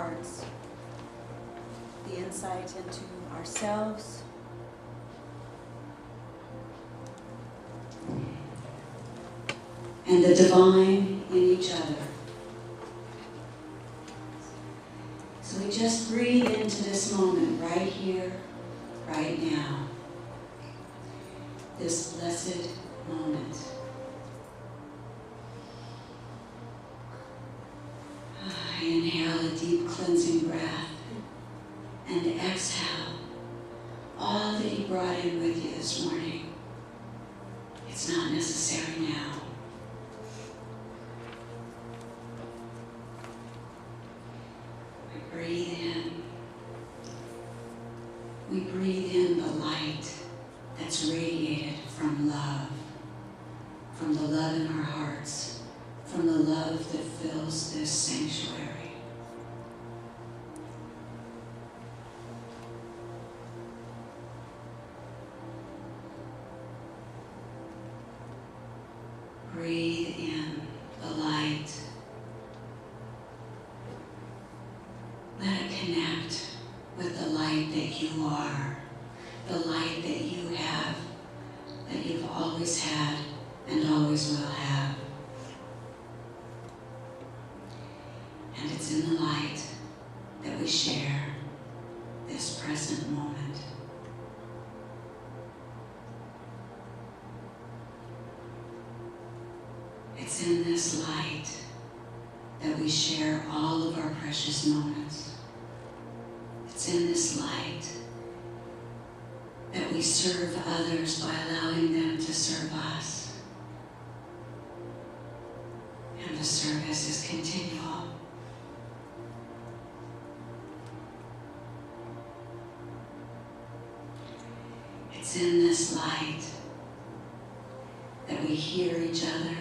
hearts, the insight into ourselves, and the divine in each other. So we just breathe into this moment right here, right now. This blessed moment. Inhale a deep cleansing breath and exhale all that you brought in with you this morning. It's not necessary now. We breathe in. We breathe in the light that's radiated from love, from the love in our hearts, from the love that fills this sanctuary. Breathe in the light. Let it connect with the light that you are, the light that you have, that you've always had and always will have. And it's in the light that we share this present moment. It's in this light that we share all of our precious moments. It's in this light that we serve others by allowing them to serve us. And the service is continual. It's in this light that we hear each other.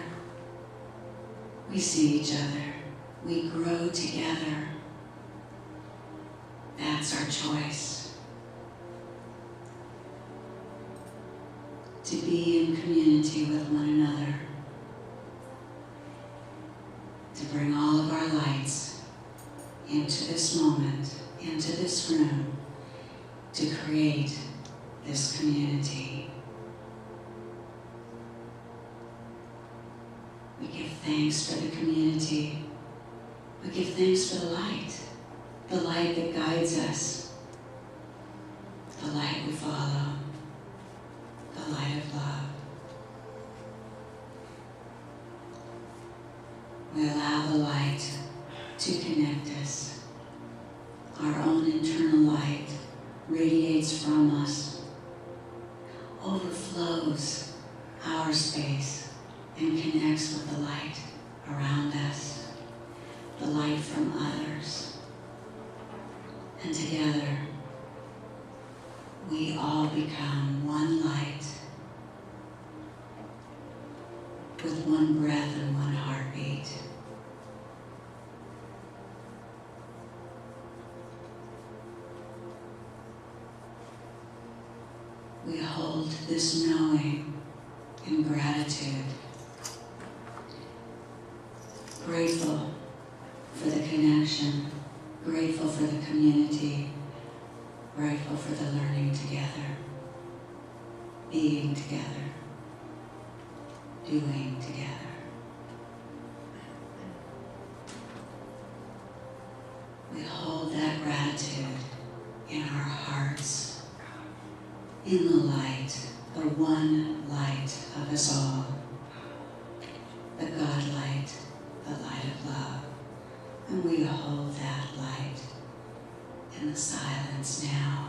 We see each other. We grow together. That's our choice. To be in community with one another. To bring all of our lights into this moment, into this room, to create this community. We give thanks for the community. We give thanks for the light that guides us, the light we follow, the light of love. We allow the light to connect us. Our own internal light radiates from us, overflows our space, and connects with the light around us, the light from others. And together, we all become one light, with one breath and one heartbeat. We hold this knowing in gratitude, grateful for the connection, grateful for the community, grateful for the learning together, being together, doing together. We hold that gratitude in our hearts, in the light, the one light of us all, the God light, the light of love. And we hold that light in the silence now.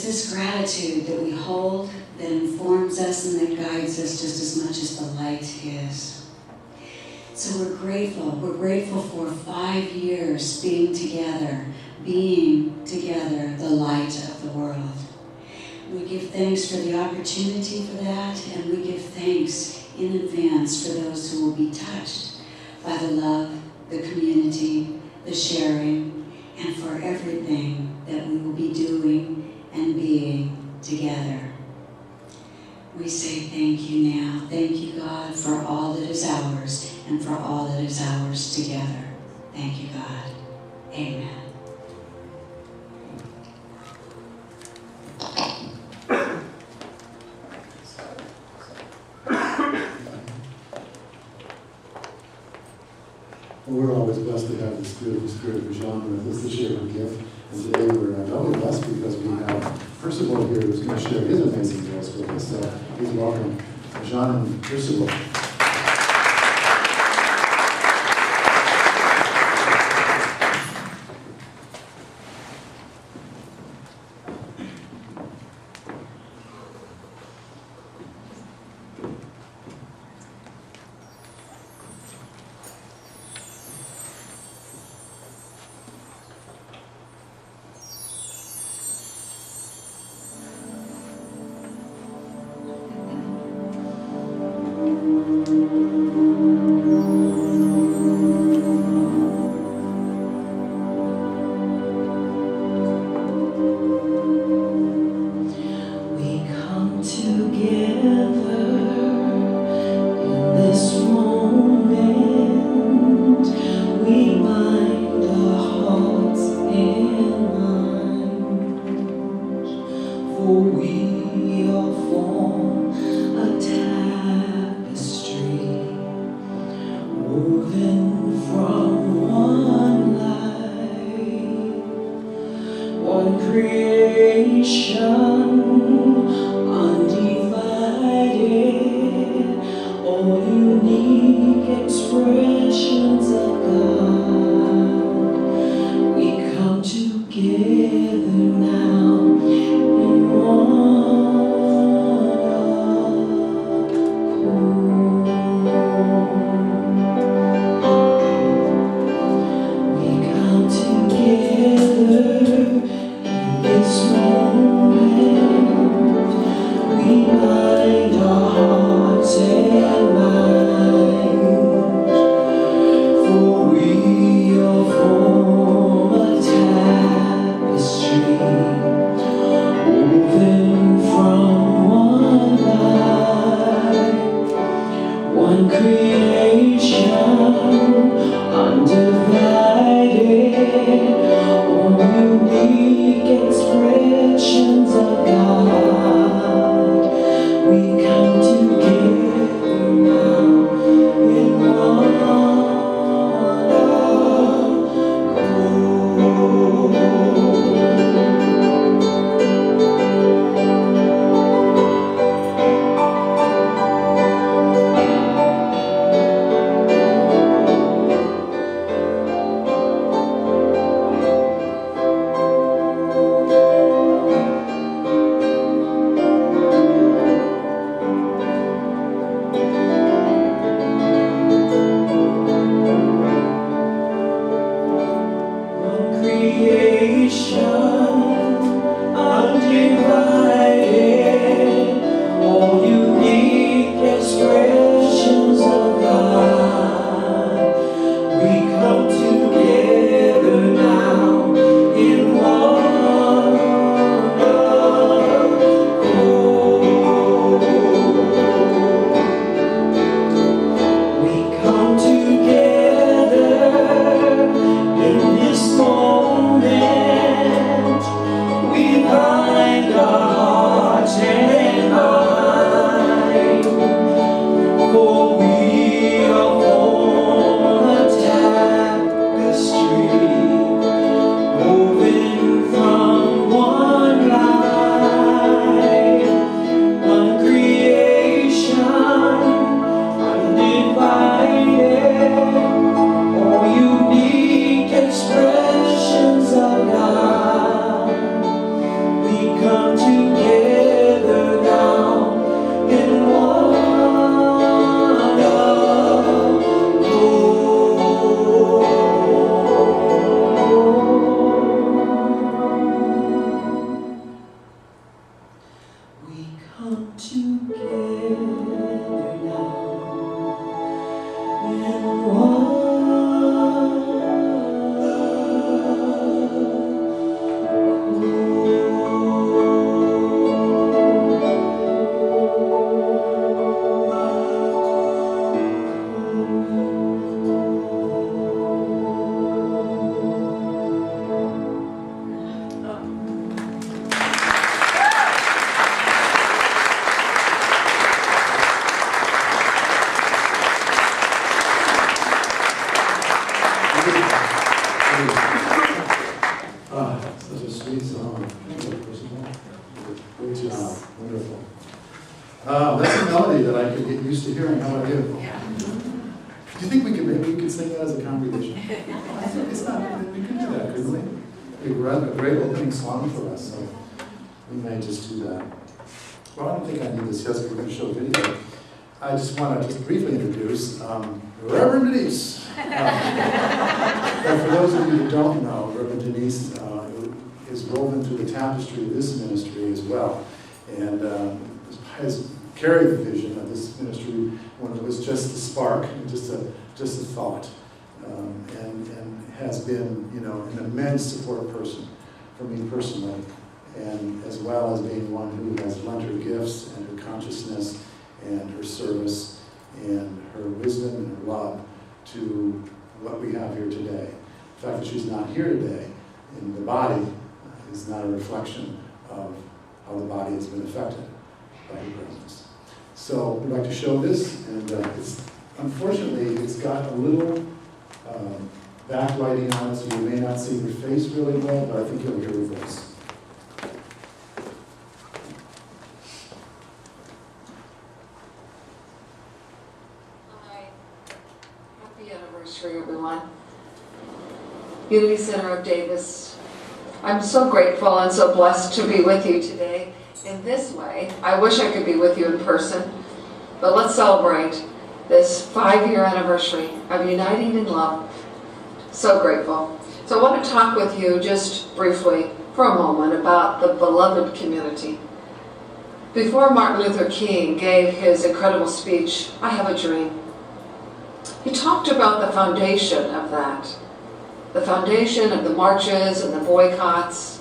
this gratitude that we hold that informs us and that guides us just as much as the light is. So we're grateful. We're grateful for 5 years being together, the light of the world. We give thanks for the opportunity for that, and we give thanks in advance for those who will be touched by the love, the community, the sharing, and for everything that we will be doing and being together. We say thank you now. Thank you, God, for all that is ours and for all that is ours together. Thank you, God. Amen. Well, we're always blessed to have this beautiful spirit of Bajan with us to share her gift. And today we're doubly blessed because we have Percival here who's going to share his amazing gifts with us. So please welcome Bajan and Percival. Moment Such a sweet song. Percival. Great job. Wonderful. That's a melody that I could get used to hearing. How about you? Yeah. Do you think maybe we could sing that as a congregation? It's not, we could do that, couldn't we? It'd be a great opening song for us, so we may just do that. Well, I don't think I need this yes, we're going to show a video. I just want to briefly introduce Reverend Denise. And for those of you who don't know, Reverend Denise is woven through the tapestry of this ministry as well, and has carried the vision of this ministry when it was just a spark, and just a thought, and has been, you know, an immense support person for me personally, and as well as being one who has lent her gifts and her consciousness and her service and her wisdom and her love to what we have here today. The fact that she's not here today in the body is not a reflection of how the body has been affected by her presence. So we'd like to show this, and unfortunately it's got a little backlighting on it, so you may not see her face really well, but I think you'll hear her voice. Happy anniversary, everyone. Unity Center of Davis. I'm so grateful and so blessed to be with you today in this way. I wish I could be with you in person, but let's celebrate this 5-year anniversary of uniting in love. So grateful. So I want to talk with you just briefly for a moment about the beloved community. Before Martin Luther King gave his incredible speech, "I Have a Dream," he talked about the foundation of that. The foundation of the marches and the boycotts,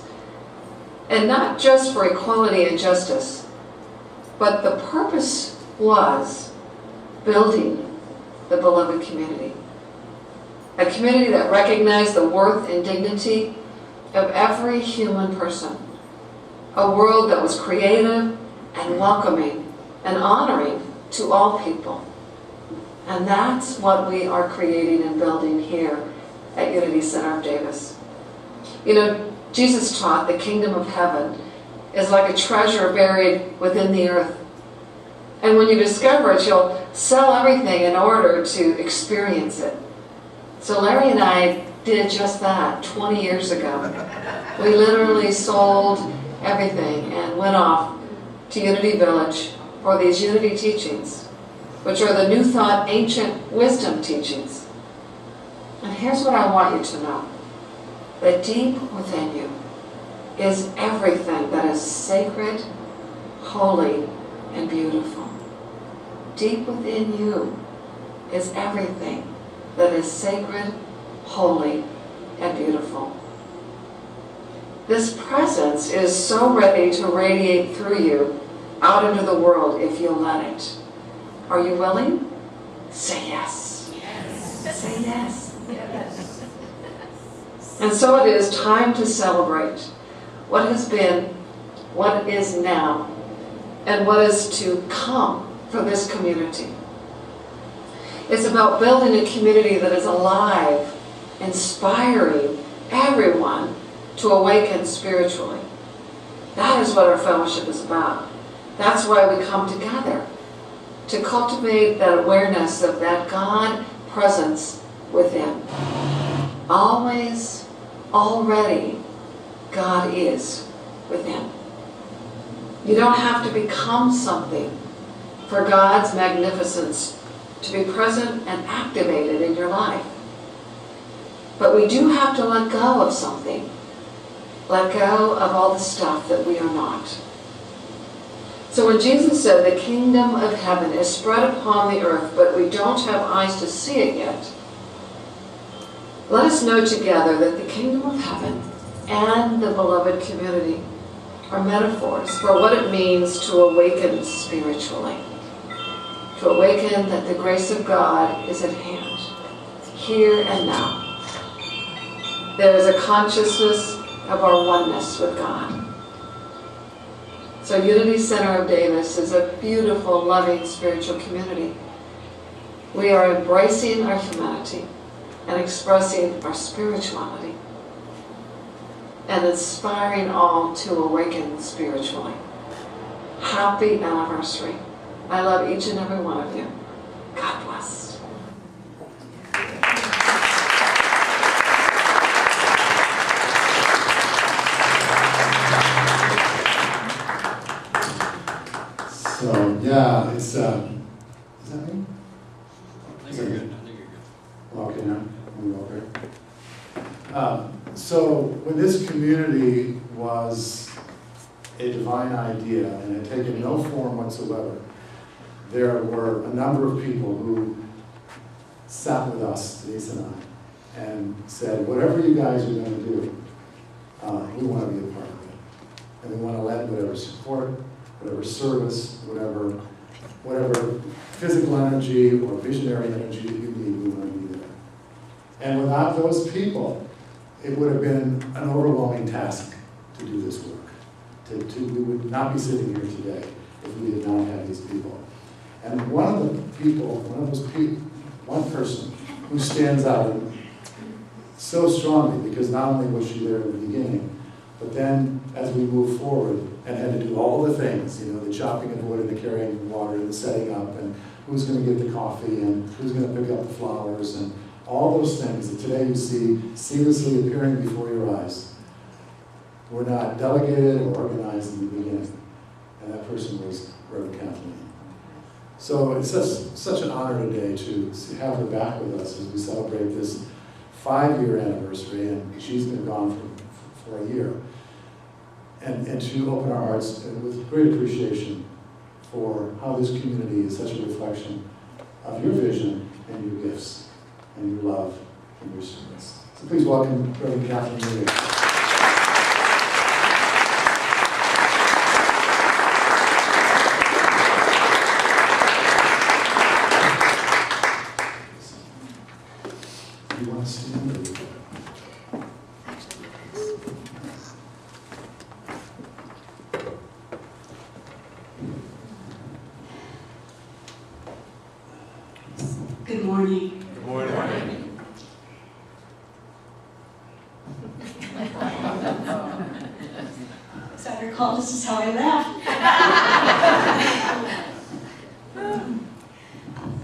and not just for equality and justice, but the purpose was building the beloved community. A community that recognized the worth and dignity of every human person. A world that was creative and welcoming and honoring to all people. And that's what we are creating and building here at Unity Center of Davis. You know, Jesus taught the kingdom of heaven is like a treasure buried within the earth. And when you discover it, you'll sell everything in order to experience it. So Larry and I did just that 20 years ago. We literally sold everything and went off to Unity Village for these Unity teachings, which are the New Thought ancient wisdom teachings. And here's what I want you to know. That deep within you is everything that is sacred, holy, and beautiful. Deep within you is everything that is sacred, holy, and beautiful. This presence is so ready to radiate through you out into the world if you'll let it. Are you willing? Say yes. Yes. Say yes. Yes. And so it is time to celebrate what has been, what is now, and what is to come for this community. It's about building a community that is alive, inspiring everyone to awaken spiritually. That is what our fellowship is about. That's why we come together, to cultivate that awareness of that God presence within. Always, already, God is within. You don't have to become something for God's magnificence to be present and activated in your life. But we do have to let go of something. Let go of all the stuff that we are not. So when Jesus said the kingdom of heaven is spread upon the earth, but we don't have eyes to see it yet, let us know together that the kingdom of heaven and the beloved community are metaphors for what it means to awaken spiritually. To awaken that the grace of God is at hand, here and now. There is a consciousness of our oneness with God. So Unity Center of Davis is a beautiful, loving, spiritual community. We are embracing our humanity and expressing our spirituality and inspiring all to awaken spiritually. Happy anniversary. I love each and every one of you. God bless. So, yeah, it's, is that me? I think you're good. I think you're good. Okay, now, we all good. So when this community was a divine idea and had taken no form whatsoever, there were a number of people who sat with us, Denise and I, and said, whatever you guys are going to do, we want to be a part of it. And we want to lend whatever support, whatever service, whatever physical energy or visionary energy that you need, we want to be there. And without those people, it would have been an overwhelming task to do this work. We would not be sitting here today if we did not have these people. And one person who stands out so strongly, because not only was she there at the beginning, but then as we moved forward and had to do all the things, the chopping of wood and the carrying of water and the setting up and who's going to get the coffee and who's going to pick up the flowers and all those things that today you see seamlessly appearing before your eyes were not delegated or organized in the beginning. And that person was Reverend Kathleen. So it's such an honor today to have her back with us as we celebrate this 5-year anniversary, and she's been gone for a year. And to open our hearts with great appreciation for how this community is such a reflection of your vision and your gifts and your love and your service. So please welcome Reverend Kathleen Marie. You want to stand or? Good morning. Good morning. As I recall, this is how I laugh.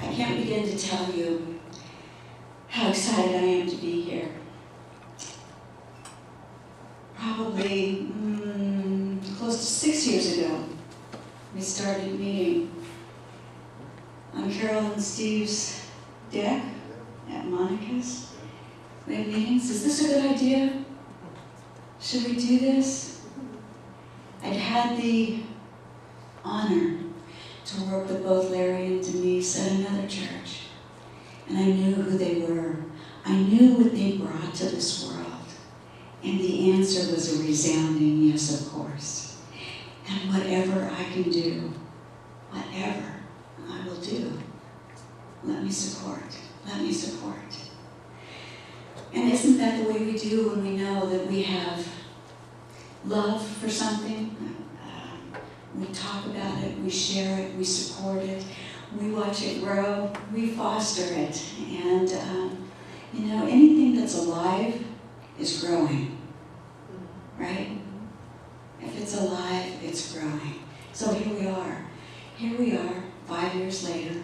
I can't begin to tell you how excited I am to be here. Probably close to 6 years ago, we started meeting on Carol and Steve's deck at Monica's. We had meetings. Is this a good idea? Should we do this? I'd had the honor to work with both Larry and Denise at another church. And I knew who they were. I knew what they brought to this world. And the answer was a resounding yes, of course. And whatever I can do, whatever I will do, let me support. Let me support. And isn't that the way we do when we know that we have love for something? We talk about it, we share it, we support it, we watch it grow, we foster it. And, anything that's alive is growing, right? If it's alive, it's growing. So here we are. Here we are, 5 years later,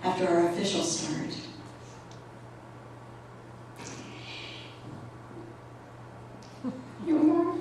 after our official start. Here we are.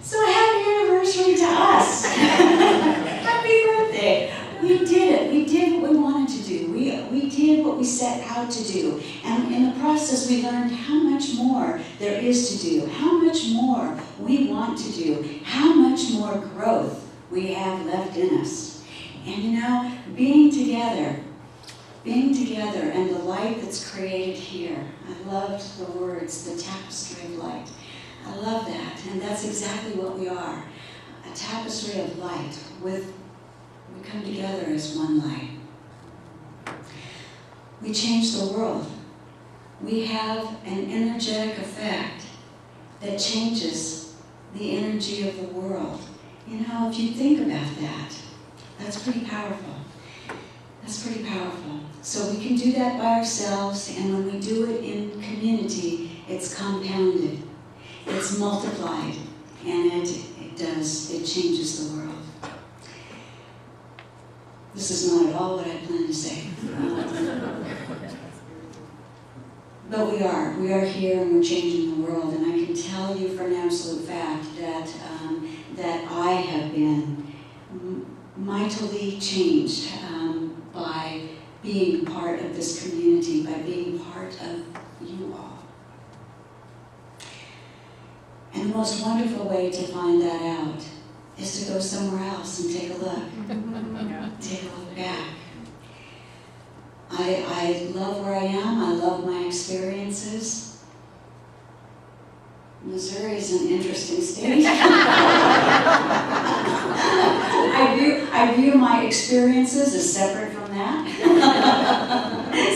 So happy anniversary to us. Happy birthday. We did it. We did what we wanted to do. We did what we set out to do. And in the process, we learned how much more there is to do, how much more we want to do, how much more growth we have left in us. And being together and the light that's created here. I loved the words, the tapestry of light. I love that, and that's exactly what we are. A tapestry of light we come together as one light. We change the world. We have an energetic effect that changes the energy of the world. If you think about that, that's pretty powerful. That's pretty powerful. So we can do that by ourselves, and when we do it in community, it it's compounded, it's multiplied, and it changes the world. This is not at all what I planned to say. But we are here and we're changing the world, and I can tell you for an absolute fact that I have been mightily changed by being part of this community, by being part of you all. And the most wonderful way to find that out is to go somewhere else and take a look. Take a look back. I love where I am. I love my experiences. Missouri is an interesting state. I view my experiences as separate from that.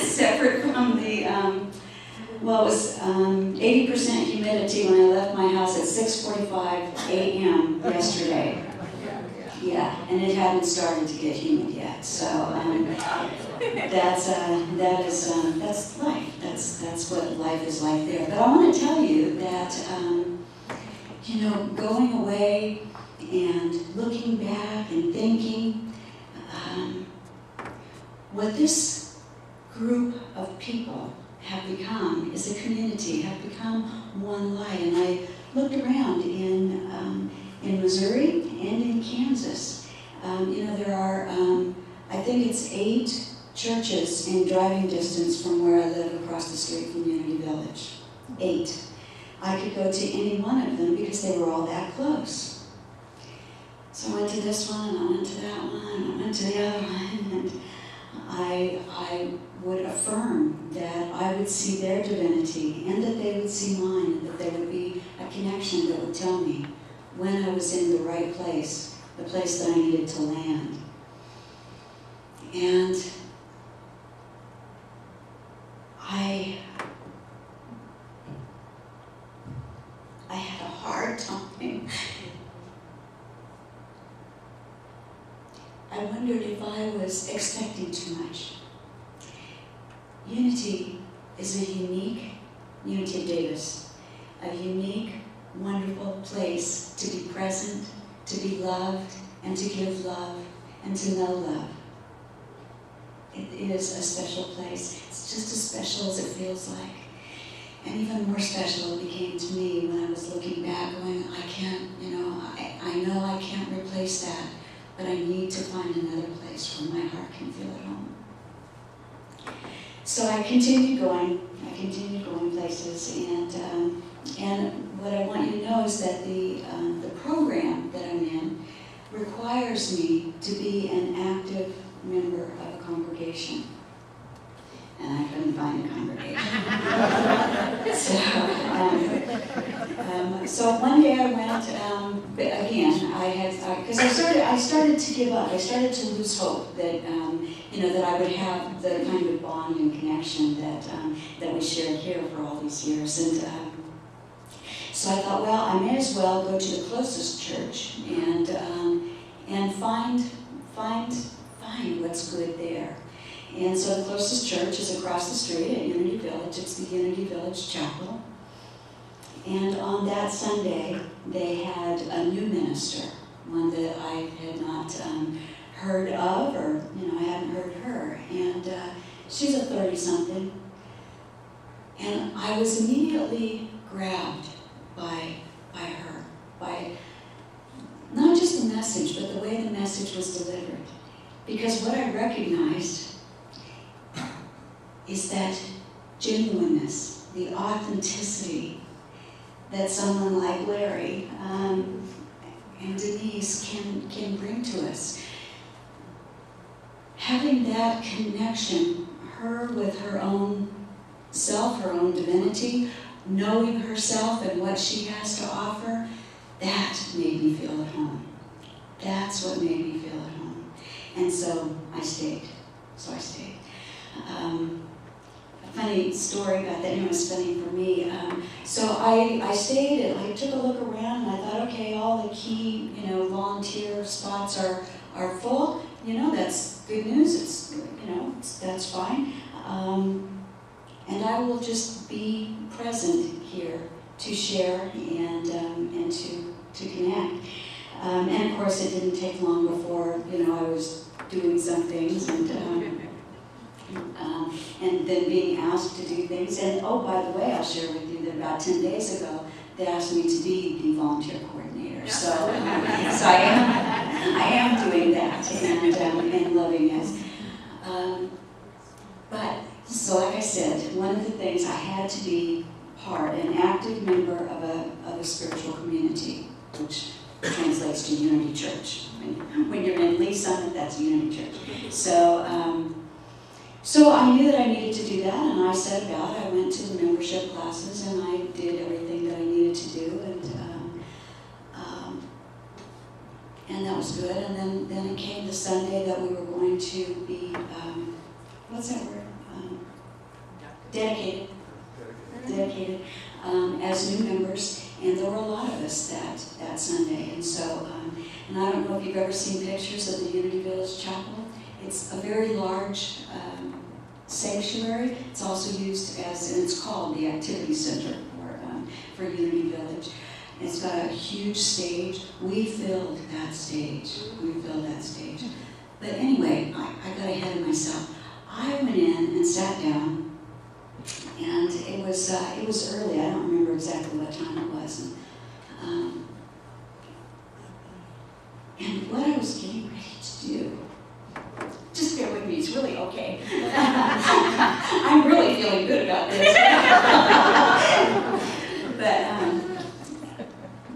Separate from the, it was 80% humidity when I left my house at 6:45 a.m. yesterday. Yeah, and it hadn't started to get humid yet. So that's life. That's what life is like there. But I want to tell you that going away and looking back and thinking, what this group of people have become is a community, have become one light. And I looked around in Missouri and in Kansas. There are, I think it's 8 churches in driving distance from where I live across the street from Unity Village. 8. I could go to any one of them because they were all that close. So I went to this one, and I went to that one, and I went to the other one, and I would affirm that I would see their divinity, and that they would see mine, and that there would be a connection that would tell me when I was in the right place, the place that I needed to land. And I had a hard time. I wondered if I was expecting too much. Unity is a unique, Unity of Davis, a unique, wonderful place to be present, to be loved, and to give love, and to know love. It is a special place. It's just as special as it feels like. And even more special it became to me when I was looking back, going, I can't, I know I can't replace that, but I need to find another place where my heart can feel at home. So I continued going places, and what I want you to know is that the program that I'm in requires me to be an active member of a congregation. And I couldn't find a congregation. So one day I went, again, because I started to give up. I started to lose hope that, that I would have the kind of bond and connection that we shared here for all these years. And so I thought, well, I may as well go to the closest church and find what's good there. And so the closest church is across the street at Unity Village. It's the Unity Village Chapel. And on that Sunday, they had a new minister, one that I had not heard of, or I hadn't heard her. And she's a 30-something. And I was immediately grabbed by her, by not just the message, but the way the message was delivered. Because what I recognized is that genuineness, the authenticity that someone like Larry and Denise can bring to us. Having that connection, her with her own self, her own divinity, knowing herself and what she has to offer, that made me feel at home. That's what made me feel at home. And so I stayed. A funny story about that, it was funny for me. So I stayed and I took a look around and I thought, okay, all the key, volunteer spots are full. That's good news. It's, that's fine. and I will just be present here to share and to connect. And of course, it didn't take long before I was doing some things and then being asked to do things. And oh, by the way, I'll share with you that about 10 days ago, they asked me to be the volunteer coordinator. So, so I am doing that and loving it. But so, like I said, one of the things I had to be an active member of a spiritual community, which translates to Unity Church. When you're in Lee Summit, that's Unity Church. So I knew that I needed to do that, and I set about it. I went to the membership classes, and I did everything that I needed to do, and that was good. And then it came the Sunday that we were going to be, what's that word? Dedicated as new members, and there were a lot of us that Sunday. And so, and I don't know if you've ever seen pictures of the Unity Village Chapel. It's a very large sanctuary. It's also used as, and it's called the Activity Center for Unity Village. It's got a huge stage. We filled that stage. But anyway, I got ahead of myself. I went in and sat down, and it was early. I don't remember exactly what time it was. And what I was getting ready to do, just bear with me, it's really okay. I'm really feeling good about this.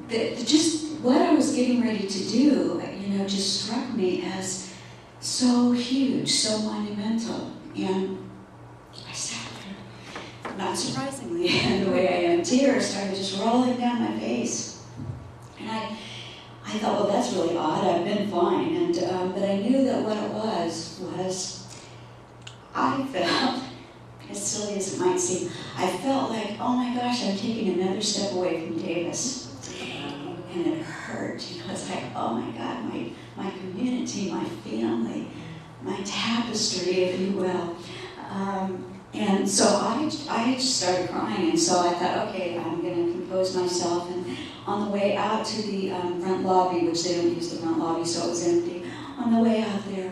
But just what I was getting ready to do, just struck me as so huge, so monumental. And I sat there, not surprisingly, the way I am, tears started just rolling down my face. And I thought, well, that's really odd. I've been fine. But I knew that what it was I felt, as silly as it might seem, I felt like, oh my gosh, I'm taking another step away from Davis. And it hurt. It's like, oh my God, my community, my family, my tapestry, if you will. And so I just started crying. And so I thought, okay, I'm going to compose myself. And on the way out to the front lobby, which they don't use the front lobby, so it was empty, on the way out there,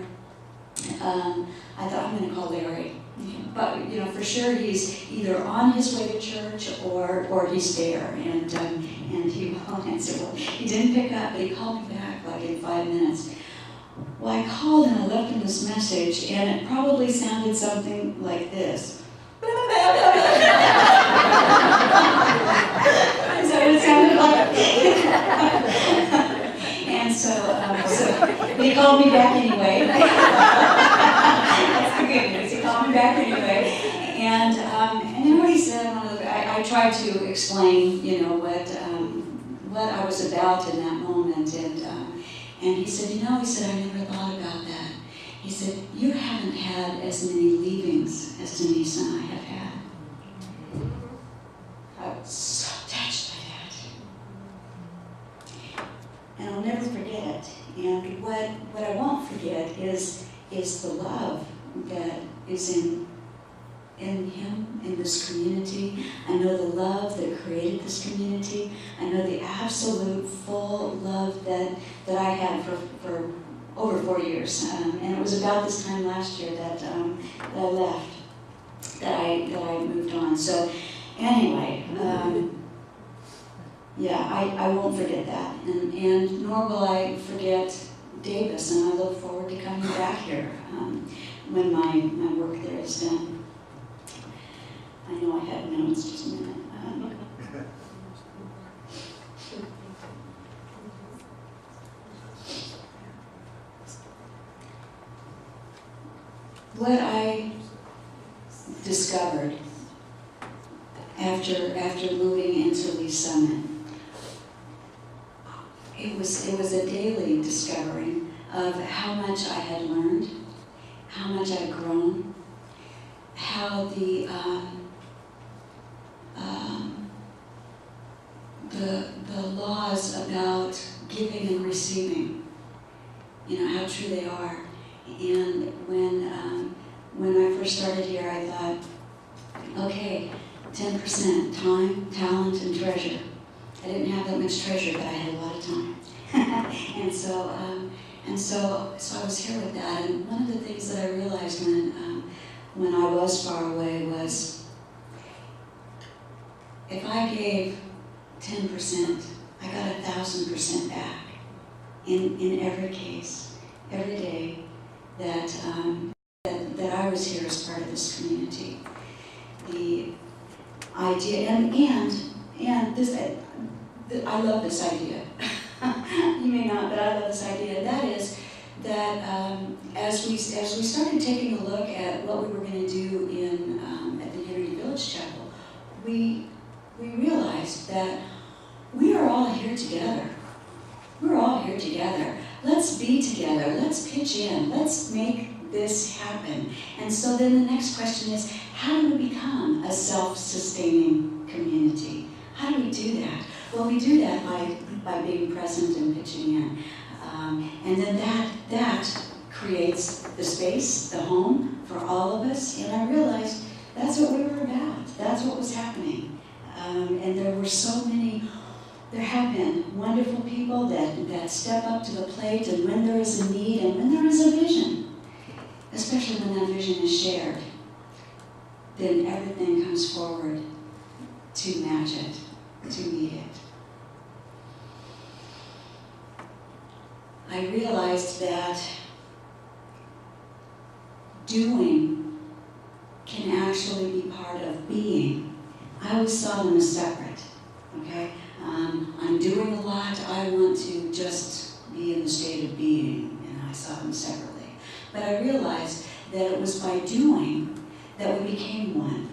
I thought, I'm going to call Larry. But, for sure he's either on his way to church or he's there. And he won't answer. Well, he didn't pick up, but he called me back like in 5 minutes. Well, I called and I left him this message, and it probably sounded something like this. Is that what it sounded like? And so he called me back anyway. That's the good news. He called me back anyway. And then what he said, I tried to explain, what I was about in that moment. And he said, I never thought about that. He said, you haven't had as many leavings as Denise and I have had. I was so touched by that. And I'll never forget it. And what I won't forget is the love that is in him, in this community. I know the love that created this community. I know the absolute full love that I had for over 4 years. And it was about this time last year that I left, that I moved on. So anyway, I won't forget that. And nor will I forget Davis. And I look forward to coming back here when my work there is done. I know I had notes, just a minute. What I discovered after moving into Lee Summit, it was a daily discovering of how much I had learned, how much I'd grown, how the laws about giving and receiving, how true they are. And when I first started here, I thought, okay, 10%, time, talent, and treasure. I didn't have that much treasure, but I had a lot of time. and so I was here with that. And one of the things that I realized when I was far away was, if I gave 10%, I got 1,000% back in every case, every day that I was here as part of this community. The idea, and this, I love this idea. You may not, but I love this idea. That is that as we started taking a look at what we were going to do at the Unity Village Chapel, we realized that we are all here together. We're all here together. Let's be together. Let's pitch in. Let's make this happen. And so then the next question is, how do we become a self-sustaining community? How do we do that? Well, we do that by being present and pitching in. And then that creates the space, the home for all of us. And I realized that's what we were about. That's what was happening. And there were so many, there have been wonderful people that step up to the plate, and when there is a need and when there is a vision, especially when that vision is shared, then everything comes forward to match it, to meet it. I realized that doing can actually be part of being. I always saw them as separate, okay? I'm doing a lot, I want to just be in the state of being, and I saw them separately. But I realized that it was by doing that we became one.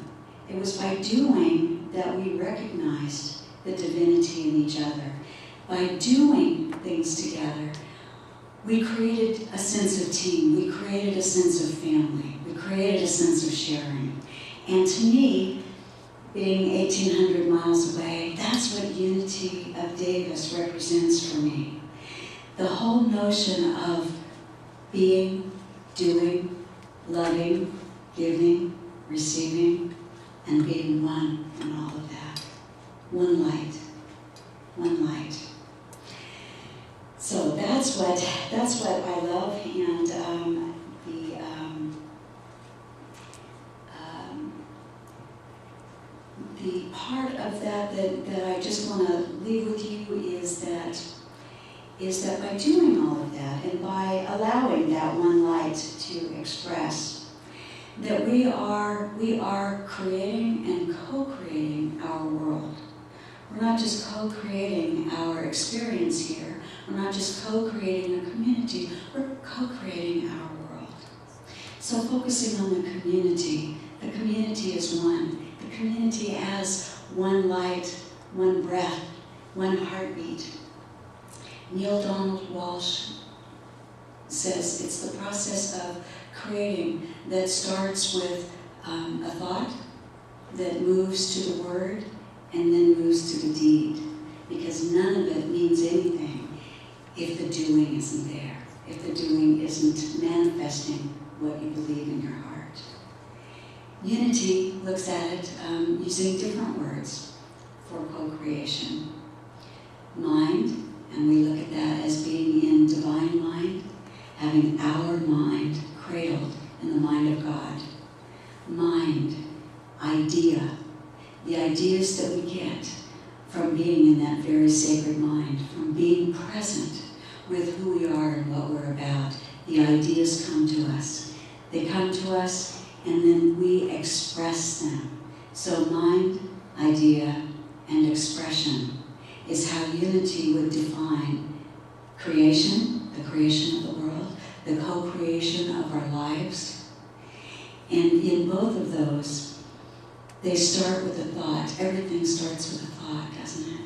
It was by doing that we recognized the divinity in each other. By doing things together, we created a sense of team, we created a sense of family, we created a sense of sharing. And to me, being 1,800 miles away, that's what Unity of Davis represents for me. The whole notion of being, doing, loving, giving, receiving, and being one in all of that. One light. One light. So that's what I love, and the part of that I just want to leave with you is that by doing all of that and by allowing that one light to express, that we are creating and co-creating our world. We're not just co-creating our experience here. We're not just co-creating a community. We're co-creating our world. So focusing on the community is one. The community as one light, one breath, one heartbeat. Neil Donald Walsh says it's the process of creating that starts with a thought that moves to the word and then moves to the deed, because none of it means anything if the doing isn't there, if the doing isn't manifesting what you believe in your heart. Unity looks at it using different words for co-creation. Mind, and we look at that as being in divine mind, having our mind cradled in the mind of God. Mind, idea, the ideas that we get from being in that very sacred mind, from being present with who we are and what we're about. The ideas come to us. They come to us and then we express them. So mind, idea, and expression is how Unity would define creation, the creation of the world, the co-creation of our lives. And in both of those, they start with a thought. Everything starts with a thought, doesn't it?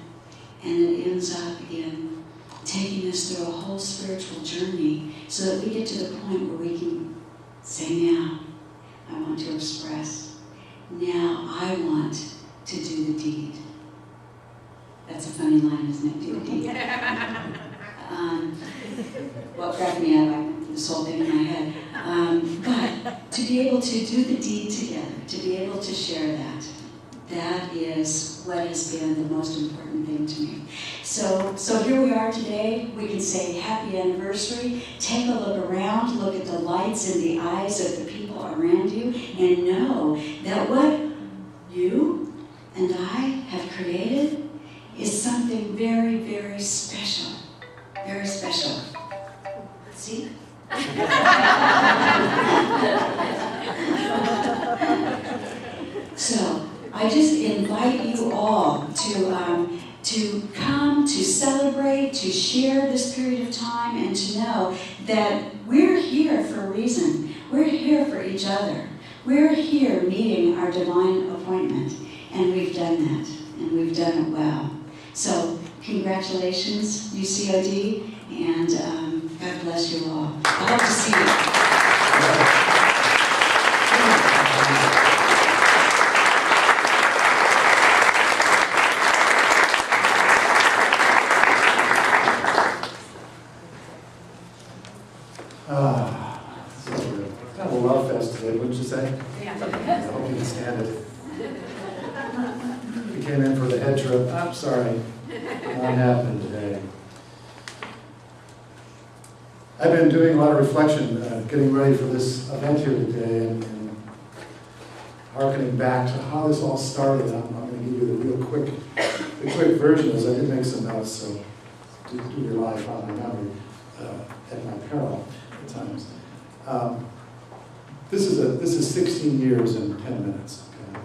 And it ends up in taking us through a whole spiritual journey so that we get to the point where we can say, now, I want to express. Now, I want to do the deed. That's a funny line, isn't it? Do the deed. What cracked me up, this whole thing in my head. But to be able to do the deed together, to be able to share that is what has been the most important thing to me. So here we are today. We can say happy anniversary. Take a look around, look at the lights in the eyes of the people around you, and know that what you and I have created is something very, very special. Very special. See? So, I just invite you all to come, to celebrate, to share this period of time, and to know that we're here for a reason. We're here for each other. We're here meeting our divine appointment, and we've done that, and we've done it well. So, congratulations, UCOD, and God bless you all. I hope to see you. So good. Kind of a love fest today, wouldn't you say? I hope you can stand it. We came in for the head trip. I'm sorry, not happening today. I've been doing a lot of reflection, getting ready for this event here today, and hearkening back to how this all started. I'm going to give you the quick version, as I did make some notes, so do rely upon my memory at my peril at times. This is 16 years and 10 minutes. Okay?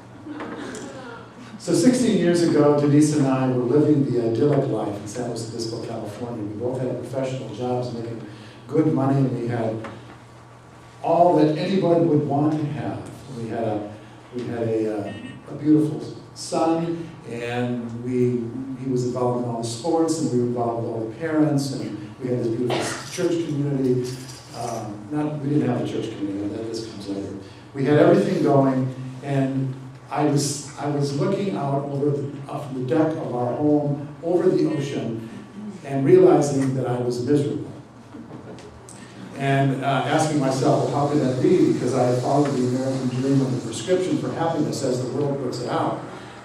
So 16 years ago, Denise and I were living the idyllic life in San Luis Obispo, California. We both had professional jobs, making good money, and we had all that anybody would want to have. We had a beautiful son, and he was involved in all the sports, and we were involved with all the parents, and we had this beautiful church community. We didn't have a church community, this comes later. We had everything going, and I was looking out off the deck of our home over the ocean and realizing that I was miserable. And asking myself, well, how could that be? Because I had followed the American dream and the prescription for happiness as the world puts it out.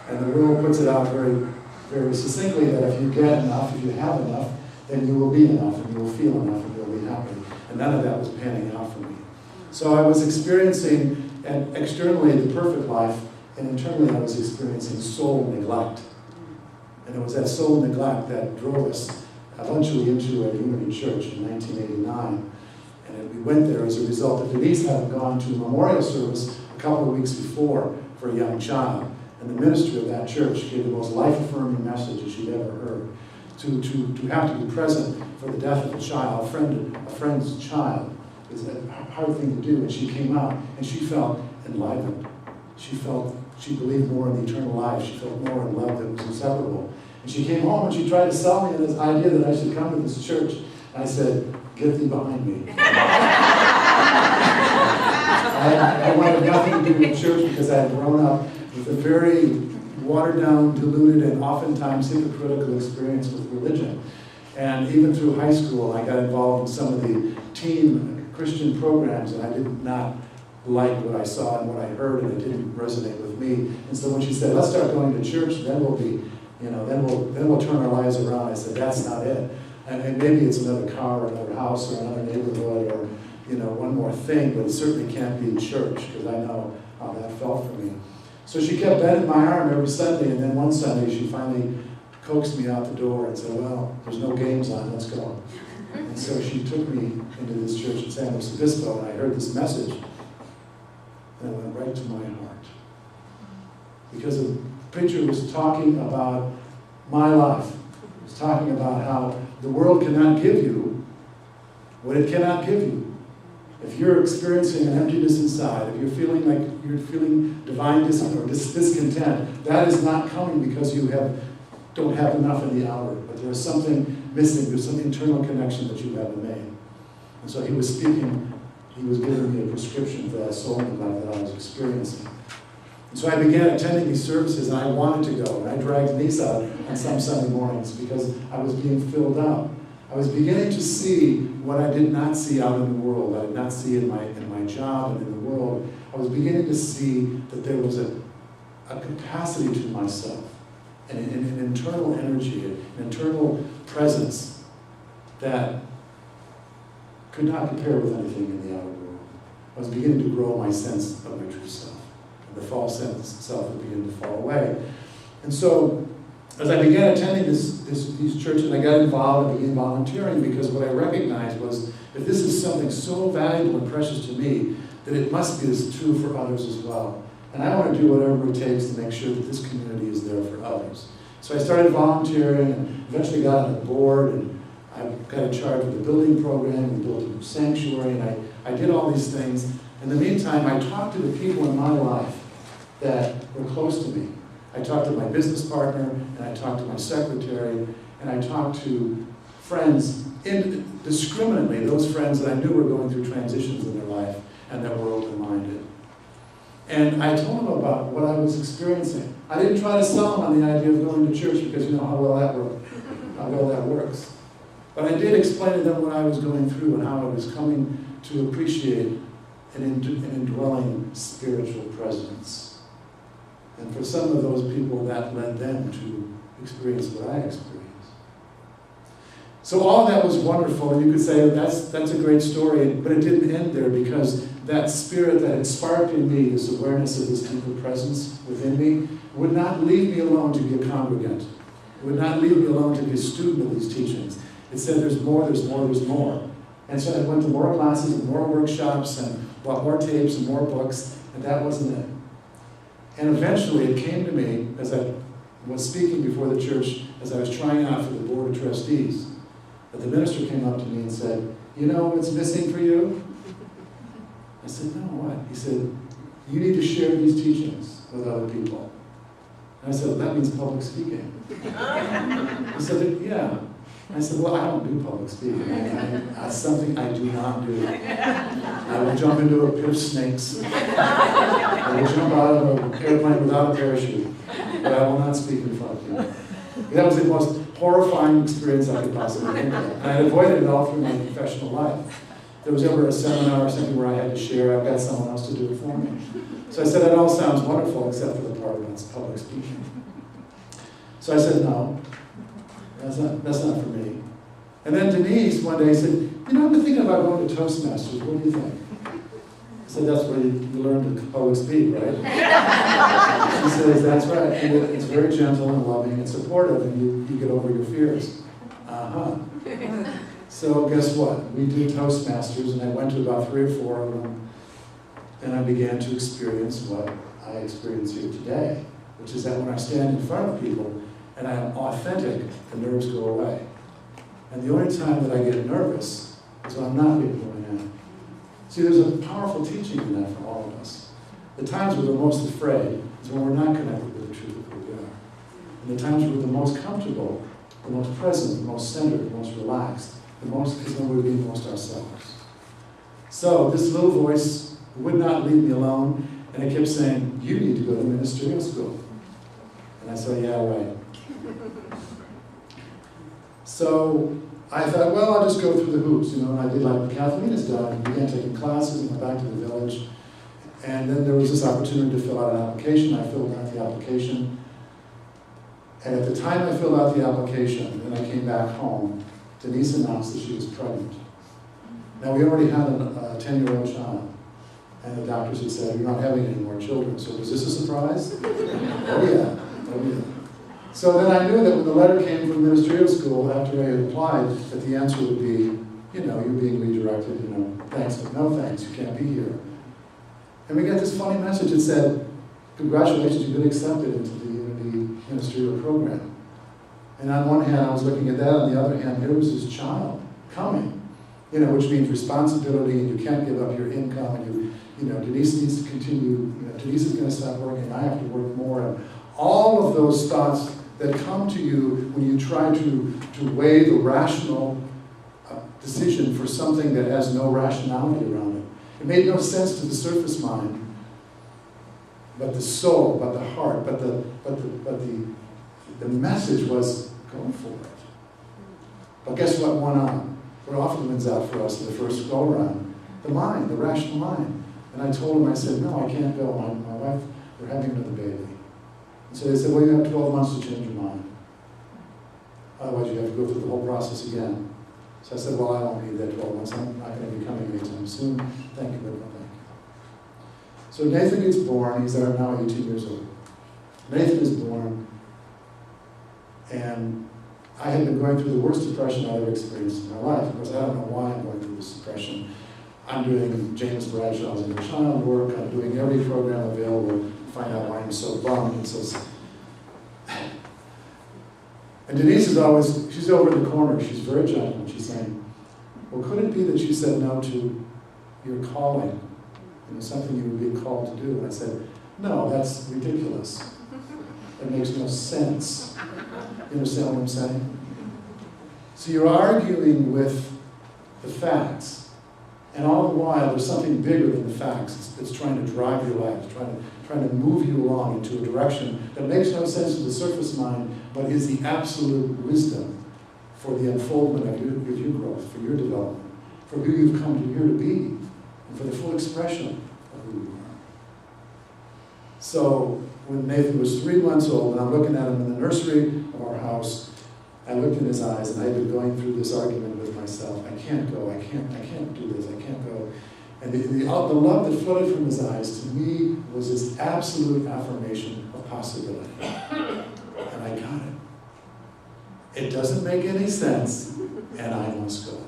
And the world puts it out very, very succinctly that if you get enough, if you have enough, then you will be enough, and you will feel enough, and you'll be happy. And none of that was panning out for me. So I was experiencing, externally, the perfect life, and internally I was experiencing soul neglect. And it was that soul neglect that drove us eventually into a Unity Church in 1989. And we went there as a result of Denise having gone to a memorial service a couple of weeks before for a young child. And the minister of that church gave the most life-affirming message that she'd ever heard. To have to be present for the death of a child, a friend's child, is a hard thing to do. And she came out and she felt enlivened. She believed more in the eternal life. She felt more in love that was inseparable. And she came home and she tried to sell me this idea that I should come to this church. And I said, get thee behind me. I wanted nothing to do with church because I had grown up with a very watered down, diluted, and oftentimes hypocritical experience with religion. And even through high school, I got involved in some of the teen Christian programs, and I did not like what I saw and what I heard, and it didn't resonate with me. And so when she said, let's start going to church, then we'll be, then we'll turn our lives around, I said, that's not it. And maybe it's another car or another house or another neighborhood or, one more thing, but it certainly can't be church, because I know how that felt for me. So she kept bending my arm every Sunday, and then one Sunday she finally coaxed me out the door and said, well, there's no games on, let's go. And so she took me into this church in San Luis Obispo, and I heard this message, and it went right to my heart. Because the preacher was talking about my life. He was talking about how the world cannot give you what it cannot give you. If you're experiencing an emptiness inside, if you're feeling like you're feeling divine discontent, that is not coming because you don't have enough in the outer, but there is something missing, there's some internal connection that you haven't made. And so he was speaking, he was giving me a prescription for that soul neglect that I was experiencing. And so I began attending these services, and I wanted to go, and I dragged Denise out on some Sunday mornings because I was being filled out. I was beginning to see what I did not see out in the world. I did not see in my job and in the world. I was beginning to see that there was a capacity to myself, an internal energy, an internal presence that could not compare with anything in the outer world. I was beginning to grow my sense of my true self. And the false sense of self would begin to fall away. And so, as I began attending these churches, I got involved and began volunteering because what I recognized was that this is something so valuable and precious to me that it must be as true for others as well. And I want to do whatever it takes to make sure that this community is there for others. So I started volunteering and eventually got on the board, and I got in charge of the building program. We built a sanctuary, and I did all these things. In the meantime, I talked to the people in my life that were close to me. I talked to my business partner, and I talked to my secretary, and I talked to friends indiscriminately, those friends that I knew were going through transitions in their life and that were open-minded. And I told them about what I was experiencing. I didn't try to sell them on the idea of going to church because you know how well that works. But I did explain to them what I was going through and how I was coming to appreciate an indwelling spiritual presence. And for some of those people, that led them to experience what I experienced. So all of that was wonderful, and you could say that's a great story, but it didn't end there, because that spirit that had sparked in me, this awareness of this deeper presence within me, would not leave me alone to be a congregant. It would not leave me alone to be a student of these teachings. It said there's more, there's more, there's more. And so I went to more classes and more workshops and bought more tapes and more books, and that wasn't it. And eventually it came to me as I was speaking before the church, as I was trying out for the board of trustees, that the minister came up to me and said, "You know what's missing for you?" I said, "No, what?" He said, "You need to share these teachings with other people." And I said, "Well, that means public speaking." He said, "Yeah." I said, "Well, I don't do public speaking. That's something I do not do. I will jump into a pit of snakes. I will jump out of an airplane without a parachute. But I will not speak in front of people." That was the most horrifying experience I could possibly think of. And I avoided it all through my professional life. If there was ever a seminar or something where I had to share, I've got someone else to do it for me. So I said, "That all sounds wonderful, except for the part when it's public speaking." So I said, "No. That's not for me." And then Denise one day said, "You know, I've been thinking about going to Toastmasters. What do you think?" I said, "That's where you learn to public speak, right?" She says, "That's right. And it's very gentle and loving and supportive, and you get over your fears." Uh-huh. So guess what? We did Toastmasters, and I went to about 3 or 4 of them, and I began to experience what I experience here today, which is that when I stand in front of people, and I am authentic, the nerves go away. And the only time that I get nervous is when I'm not being going in. See, there's a powerful teaching in that for all of us. The times we're the most afraid is when we're not connected with the truth of who we are. And the times we're the most comfortable, the most present, the most centered, the most relaxed, the most is when we're being most ourselves. So this little voice would not leave me alone, and it kept saying, "You need to go to ministerial school." And I said, "Yeah, right." So I thought, well, I'll just go through the hoops, and I did like what Kathleen has done, and began taking classes and went back to the village. And then there was this opportunity to fill out an application. I filled out the application. And at the time I filled out the application, and I came back home, Denise announced that she was pregnant. Now, we already had a 10-year-old child, and the doctors had said, "You're not having any more children." So was this a surprise? Oh, yeah. So then I knew that when the letter came from ministerial school after I had applied, that the answer would be, you're being redirected, thanks, but no thanks, you can't be here. And we got this funny message. It said, "Congratulations, you've been accepted into the Unity Ministerial Program." And on one hand, I was looking at that. On the other hand, here was this child coming, which means responsibility, and you can't give up your income, and Denise needs to continue, Denise is going to stop working, I have to work more. And all of those thoughts that come to you when you try to weigh the rational decision for something that has no rationality around it. It made no sense to the surface mind, but the soul, but the heart, but the message was, go for it. But guess what won on? What often wins out for us in the first go-around? The mind, the rational mind. And I told him, I said, no, I can't go. My wife, we're having another baby. And so they said, well, you have 12 months to change your mind. Otherwise, you have to go through the whole process again. So I said, well, I won't need that 12 months. I'm not going to be coming anytime soon. Thank you, but no thank you. So Nathan gets born. He's now 18 years old. Nathan is born, and I had been going through the worst depression I've ever experienced in my life. Of course, I don't know why I'm going through this depression. I'm doing James Bradshaw's inner child work. I'm doing every program available to find out why I'm so bummed and so sad. And Denise is always, she's over in the corner. She's very gentle. She's saying, well, could it be that you said no to your calling? Something you would be called to do. And I said, no, that's ridiculous. It makes no sense. You understand what I'm saying? So you're arguing with the facts, and all the while there's something bigger than the facts. It's trying to drive your life, trying to move you along into a direction that makes no sense to the surface mind, but is the absolute wisdom for the unfoldment of your growth, for your development, for who you've come to here to be, and for the full expression of who you are. So when Nathan was 3 months old, and I'm looking at him in the nursery of our house, I looked in his eyes, and I had been going through this argument with myself. I can't go. I can't do this. I can't go. And the love that flooded from his eyes to me was this absolute affirmation of possibility. And I got it. It doesn't make any sense, and I must go.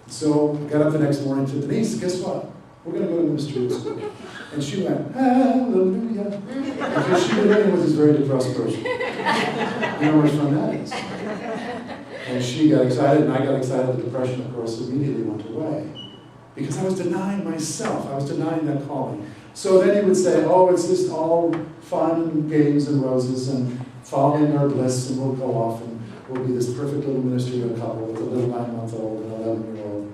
So I got up the next morning to Denise, guess what? We're going to go to ministry school. And she went, hallelujah. Because she was living with this very depressed person. You know how much fun that is. And she got excited, and I got excited. The depression, of course, immediately went away. Because I was denying myself. I was denying that calling. So then he would say, oh, it's just all fun and games and roses and following our bliss, and we'll go off and we'll be this perfect little ministry of a couple with a little 9-month-old and 11-year-old.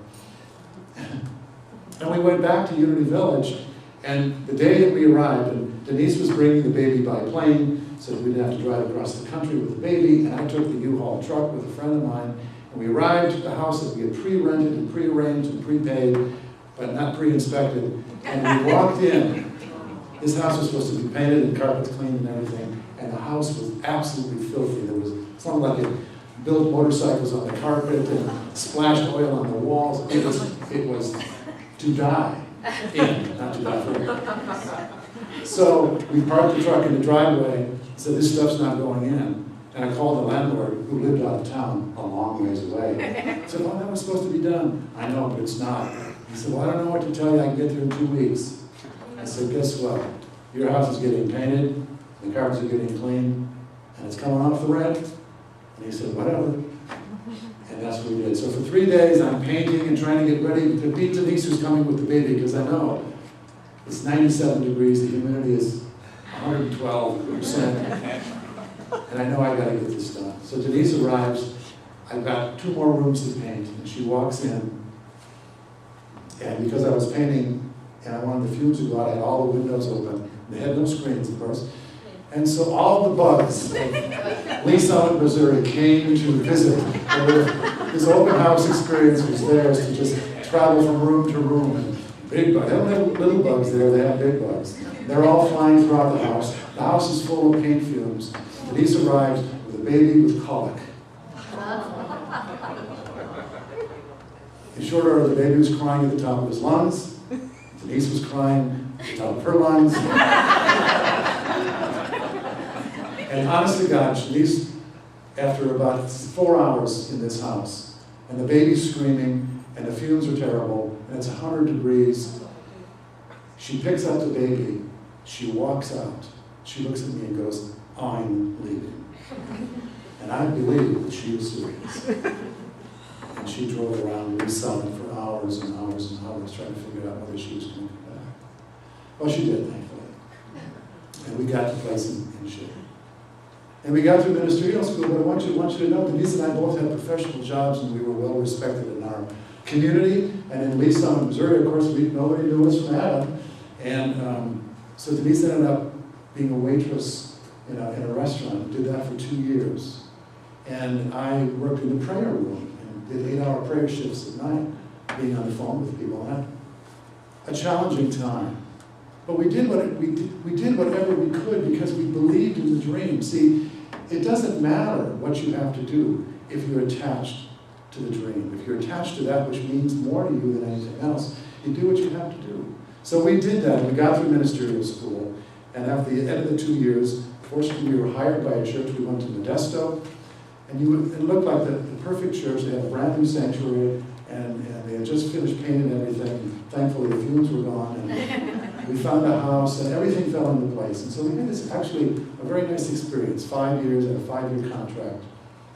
And we went back to Unity Village, and the day that we arrived, and Denise was bringing the baby by plane, so we didn't have to drive across the country with the baby, and I took the U-Haul truck with a friend of mine, and we arrived at the house that we had pre-rented and pre-arranged and prepaid, but not pre-inspected, and we walked in. This house was supposed to be painted and carpets cleaned and everything, and the house was absolutely filthy. There was something like it built motorcycles on the carpet and splashed oil on the walls. It was to die in, not to die for. So we parked the truck in the driveway, said this stuff's not going in. And I called the landlord, who lived out of town a long ways away. I said, oh, that was supposed to be done. I know, but it's not. He said, well, I don't know what to tell you. I can get there in 2 weeks. I said, guess what? Your house is getting painted, the carpets are getting cleaned, and it's coming off the rent. And he said, whatever. And that's what we did. So for 3 days, I'm painting and trying to get ready to meet Denise, who's coming with the baby, because I know it's 97 degrees, the humidity is 112%. And I know I got to get this done. So Denise arrives. I've got 2 more rooms to paint, and she walks in. And because I was painting, and I wanted the fumes to go out, I had all the windows open. They had no screens, of course. And so all the bugs of Lee Summit, Missouri came to visit. This open house experience was theirs to just travel from room to room. And big bugs. They don't have little bugs there, they have big bugs. They're all flying throughout the house. The house is full of paint fumes. Denise arrived with a baby with colic. In short order, the baby was crying at the top of his lungs. Denise was crying at the top of her lungs. And honest to God, Denise, after about 4 hours in this house, and the baby's screaming, and the fumes are terrible, and it's 100 degrees, she picks up the baby, she walks out, she looks at me and goes, I'm leaving. And I believe that she was serious. And she drove around Lee Summit for hours and hours and hours trying to figure out whether she was going to come back. Well, she did, thankfully. And we got the place in shape. And we got through ministerial school, but I want you to know, Denise and I both had professional jobs, and we were well respected in our community. And in Lee Summit, Missouri, of course, nobody knew us from Adam. And so Denise ended up being a waitress in a restaurant, did that for 2 years. And I worked in the prayer room and did 8-hour prayer shifts at night, being on the phone with people. And a challenging time. But we did whatever we could because we believed in the dream. See, it doesn't matter what you have to do if you're attached to the dream. If you're attached to that which means more to you than anything else, you do what you have to do. So we did that. We got through ministerial school, and at the end of the 2 years, fortunately we were hired by a church. We went to Modesto, and it looked like the perfect church. They had a brand new sanctuary, and they had just finished painting everything. Thankfully, the fumes were gone, and we found a house, and everything fell into place. And so we had this actually a very nice experience, 5 years and a 5-year contract.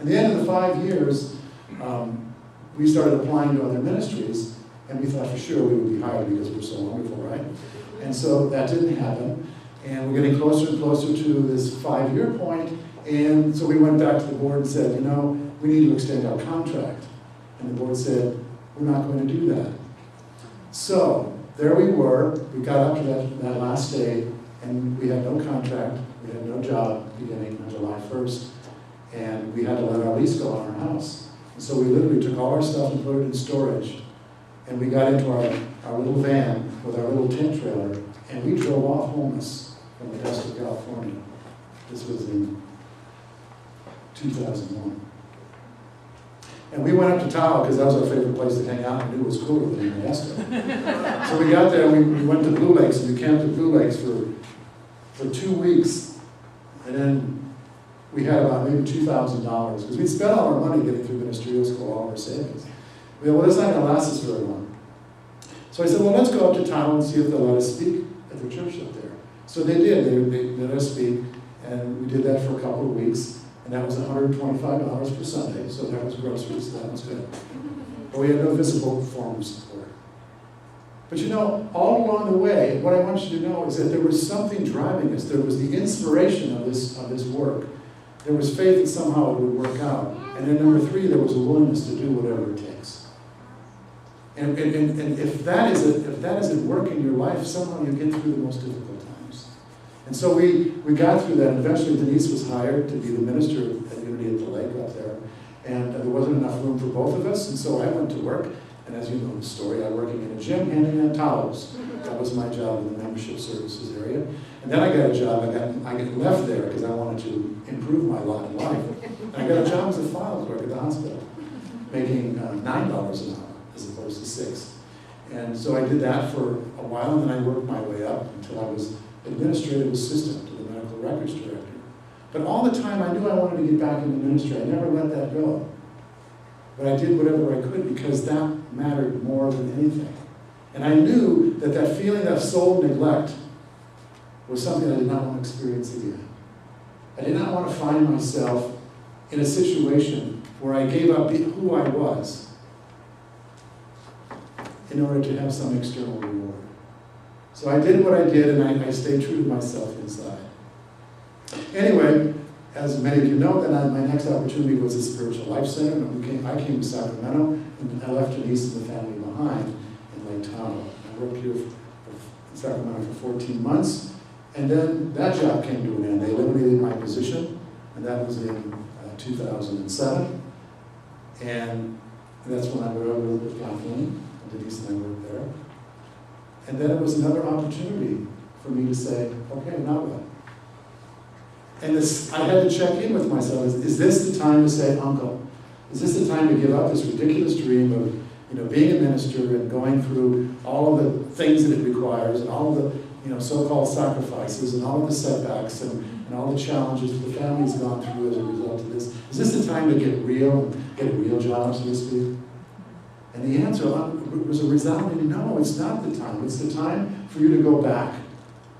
At the end of the 5 years, we started applying to other ministries, and we thought for sure we would be hired because we're so wonderful, right? And so that didn't happen, and we're getting closer and closer to this 5-year point, and so we went back to the board and said, we need to extend our contract. And the board said, we're not going to do that. So there we were. We got up to that last day, and we had no contract. We had no job beginning on July 1st, and we had to let our lease go on our house. And so we literally took all our stuff and put it in storage, and we got into our little van with our little tent trailer, and we drove off homeless from Modesto, California. This was in 2001. And we went up to Tahoe because that was our favorite place to hang out and knew it was cooler than in Modesto. So we got there, we went to Blue Lakes, and we camped at Blue Lakes for 2 weeks. And then we had about maybe $2,000 because we'd spent all our money getting through ministerial school, all our savings. We thought, well, it's not going to last us very long. So I said, well, let's go up to Tahoe and see if they'll let us speak at the church up there. So they did. They let us speak, and we did that for a couple of weeks. And that was $125 per Sunday, so that was groceries, that was good. But we had no visible form of support. But all along the way, what I want you to know is that there was something driving us. There was the inspiration of this work. There was faith that somehow it would work out. And then number 3, there was a willingness to do whatever it takes. And if that is at work in your life, somehow you get through the most difficult times. And so we got through that. Eventually Denise was hired to be the minister at Unity at the Lake up there. And there wasn't enough room for both of us, and so I went to work. And as you know the story, I'm working in a gym handing out towels. That was my job in the membership services area. And then I got a job, I got left there because I wanted to improve my lot in life. And I got a job as a file clerk at the hospital, making $9 an hour as opposed to $6. And so I did that for a while, and then I worked my way up until I was administrative assistant to the medical records director. But all the time I knew I wanted to get back into ministry. I never let that go. But I did whatever I could because that mattered more than anything. And I knew that that feeling of soul neglect was something I did not want to experience again. I did not want to find myself in a situation where I gave up who I was in order to have some external reward. So I did what I did, and I stayed true to myself inside. Anyway, as many of you know, then my next opportunity was a spiritual life center. And I came to Sacramento, and I left Denise and the family behind in Lake Tahoe. I worked here in Sacramento for 14 months, and then that job came to an end. They eliminated my position, and that was in 2007. And that's when I worked with Kathleen, and Denise and I worked there. And then it was another opportunity for me to say, okay, now what? And I had to check in with myself. Is this the time to say, Uncle? Is this the time to give up this ridiculous dream of being a minister and going through all of the things that it requires and all of the so-called sacrifices and all of the setbacks and all the challenges that the family's gone through as a result of this? Is this the time to get real and get a real job, so to speak? And the answer was a resounding no, it's not the time. It's the time for you to go back.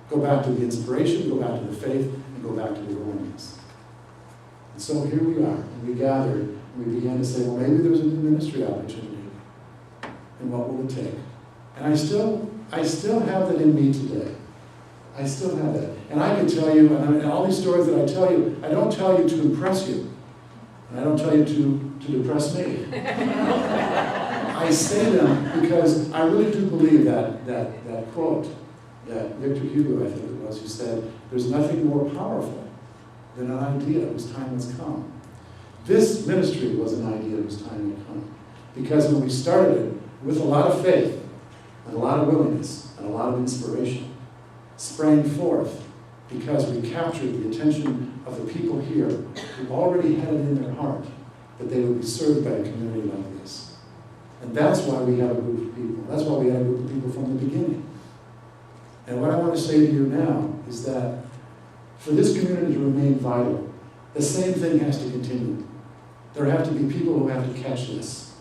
Go back to the inspiration, go back to the faith, and go back to the willingness. And so here we are, and we gathered, and we began to say, well, maybe there's a new ministry opportunity. And what will it take? And I still have that in me today. I still have that. And I can tell you, and all these stories that I tell you, I don't tell you to impress you. And I don't tell you to depress me. I say them because I really do believe that quote that Victor Hugo, I think it was, who said, there's nothing more powerful than an idea whose time has come. This ministry was an idea whose time had come. Because when we started it, with a lot of faith, and a lot of willingness, and a lot of inspiration, sprang forth because we captured the attention of the people here who already had it in their heart that they would be served by a community like this. And that's why we have a group of people. That's why we had a group of people from the beginning. And what I want to say to you now is that for this community to remain vital, the same thing has to continue. There have to be people who have to catch this.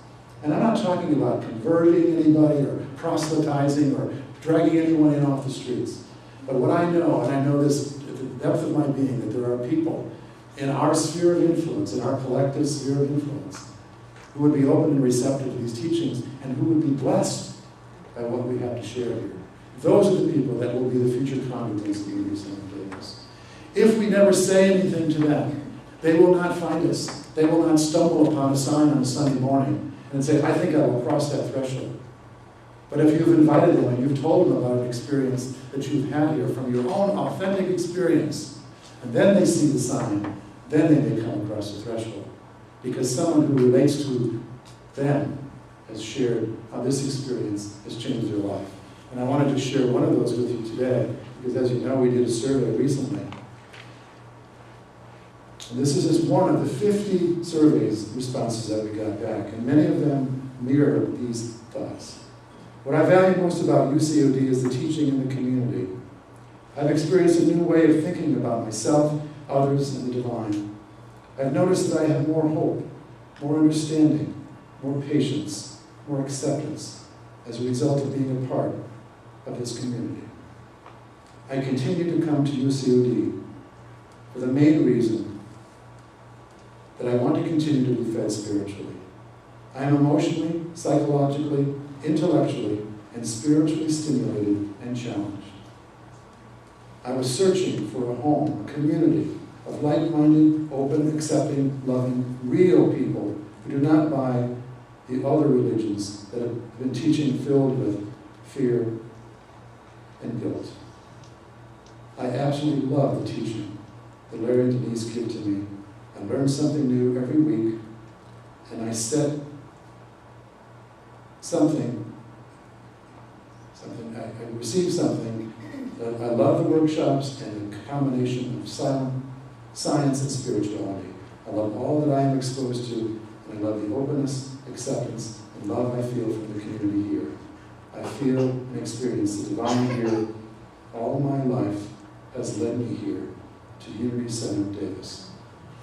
And I'm not talking about converting anybody or proselytizing or dragging anyone in off the streets. But what I know, and I know this at the depth of my being, that there are people in our sphere of influence, in our collective sphere of influence, who would be open and receptive to these teachings and who would be blessed by what we have to share here. Those are the people that will be the future congregants of the Unity Center of Davis. If we never say anything to them, they will not find us. They will not stumble upon a sign on a Sunday morning and say, I think I will cross that threshold. But if you've invited them and you've told them about an experience that you've had here from your own authentic experience, and then they see the sign, then they may come across the threshold. Because someone who relates to them has shared how this experience has changed their life. And I wanted to share one of those with you today, because as you know, we did a survey recently. And this is just one of the 50 surveys responses that we got back, and many of them mirror these thoughts. What I value most about UCOD is the teaching in the community. I've experienced a new way of thinking about myself, others, and the divine. I've noticed that I have more hope, more understanding, more patience, more acceptance as a result of being a part of this community. I continue to come to UCOD for the main reason that I want to continue to be fed spiritually. I am emotionally, psychologically, intellectually, and spiritually stimulated and challenged. I was searching for a home, a community of like-minded, open, accepting, loving, real people who do not buy the other religions that have been teaching filled with fear and guilt. I absolutely love the teaching that Larry and Denise give to me. I learn something new every week, and I set I receive something that I love the workshops and the combination of science and spirituality. I love all that I am exposed to, and I love the openness, acceptance, and love I feel from the community here. I feel and experience the divine here. All my life has led me here to Unity Center of Davis.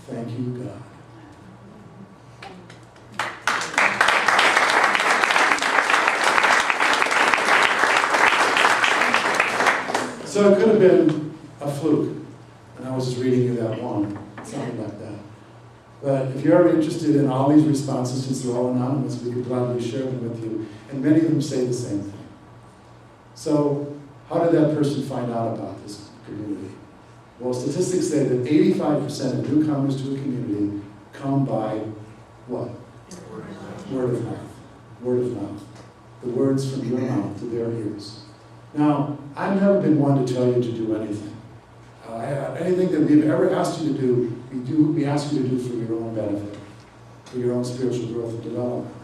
Thank you, God. So it could have been a fluke, and I was just reading you that one, something like that. But if you're ever interested in all these responses, since they're all anonymous, we could gladly share them with you. And many of them say the same thing. So how did that person find out about this community? Well, statistics say that 85% of newcomers to a community come by what? Word of mouth. Word of mouth. The words from your mouth to their ears. Now, I've never been one to tell you to do anything. Anything that we've ever asked you to do, we ask you to do for your own benefit, for your own spiritual growth and development.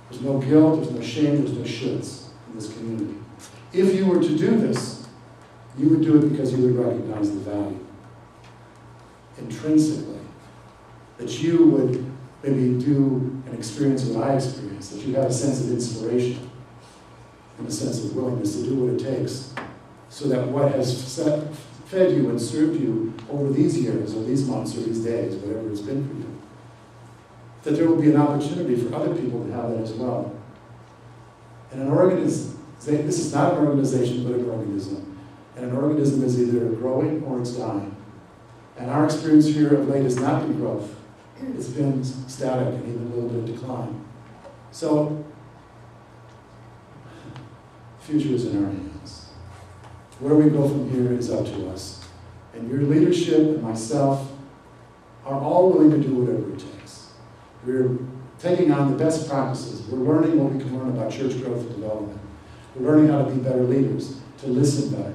There's no guilt, there's no shame, there's no shoulds in this community. If you were to do this, you would do it because you would recognize the value intrinsically. That you would maybe do and experience what I experienced, that you have a sense of inspiration and a sense of willingness to do what it takes so that what has fed you and served you over these years or these months or these days, whatever it's been for you, that there will be an opportunity for other people to have that as well. And this is not an organization, but an organism. And an organism is either growing or it's dying. And our experience here of late has not been growth. It's been static and even a little bit of decline. So, the future is in our hands. Where we go from here is up to us. And your leadership and myself are all willing to do whatever it takes. We're taking on the best practices. We're learning what we can learn about church growth and development. We're learning how to be better leaders, to listen better,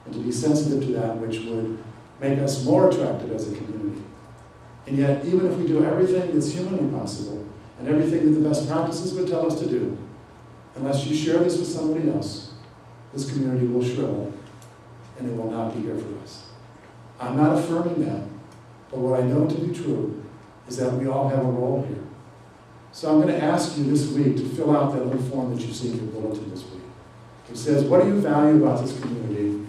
and to be sensitive to that which would make us more attractive as a community. And yet, even if we do everything that's humanly possible, and everything that the best practices would tell us to do, unless you share this with somebody else, this community will shrivel, and it will not be here for us. I'm not affirming that, but what I know to be true is that we all have a role here. So I'm going to ask you this week to fill out that little form that you see in your bulletin this week. It says, what do you value about this community?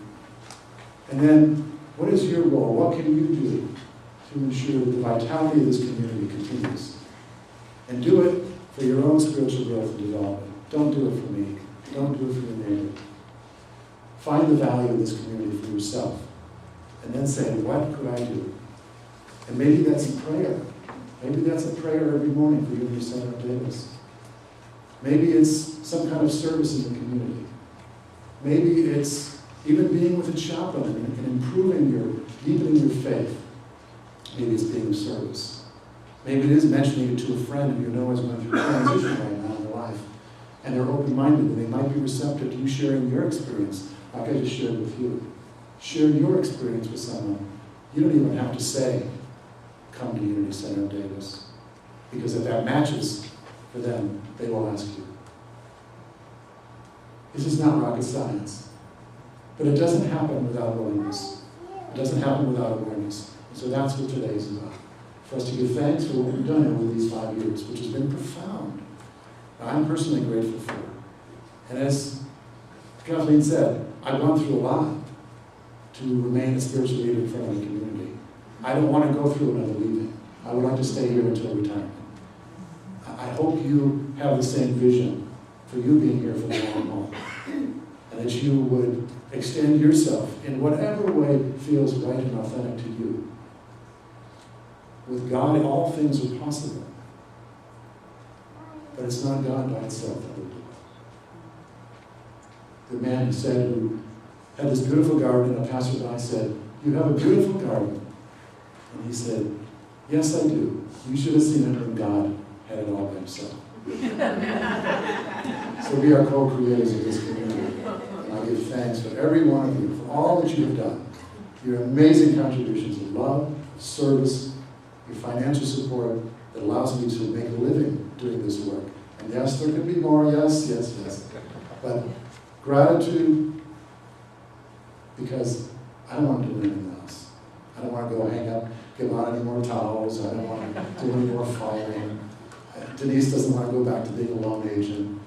And then, what is your role? What can you do to ensure that the vitality of this community continues? And do it for your own spiritual growth and development. Don't do it for me. Don't do it for your neighbor. Find the value of this community for yourself. And then say, what could I do? And maybe that's a prayer. Maybe that's a prayer every morning for Unity Center of Davis. Maybe it's some kind of service in the community. Maybe it's even being with a chaplain and improving deepening your faith. Maybe it's being of service. Maybe it is mentioning it to a friend who you know is going through transition right now in their life. And they're open-minded and they might be receptive to you sharing your experience, like I just shared with you. Share your experience with someone. You don't even have to say, come to Unity Center of Davis. Because if that matches for them, they will ask you. This is not rocket science. But it doesn't happen without willingness. It doesn't happen without awareness. And so that's what today is about. For us to give thanks for what we've done over these 5 years, which has been profound. I'm personally grateful for it. And as Kathleen said, I've gone through a lot to remain a spiritual leader in front of the community. I don't want to go through another leaving. I would like to stay here until retirement. I hope you have the same vision for you being here for the long haul. And that you would extend yourself in whatever way feels right and authentic to you. With God, all things are possible. But it's not God by itself that will do it. The man who had this beautiful garden, and a passerby said, you have a beautiful garden. And he said, yes, I do. You should have seen it when God had it all by himself. So we are co-creators of this community. And I give thanks for every one of you, for all that you have done. Your amazing contributions of love, of service, your financial support that allows me to make a living doing this work. And yes, there could be more, yes. But gratitude, because I don't want to do anything else. I don't want to go hang up, give out any more towels. I don't want to do any more firing. Denise doesn't want to go back to being a loan agent.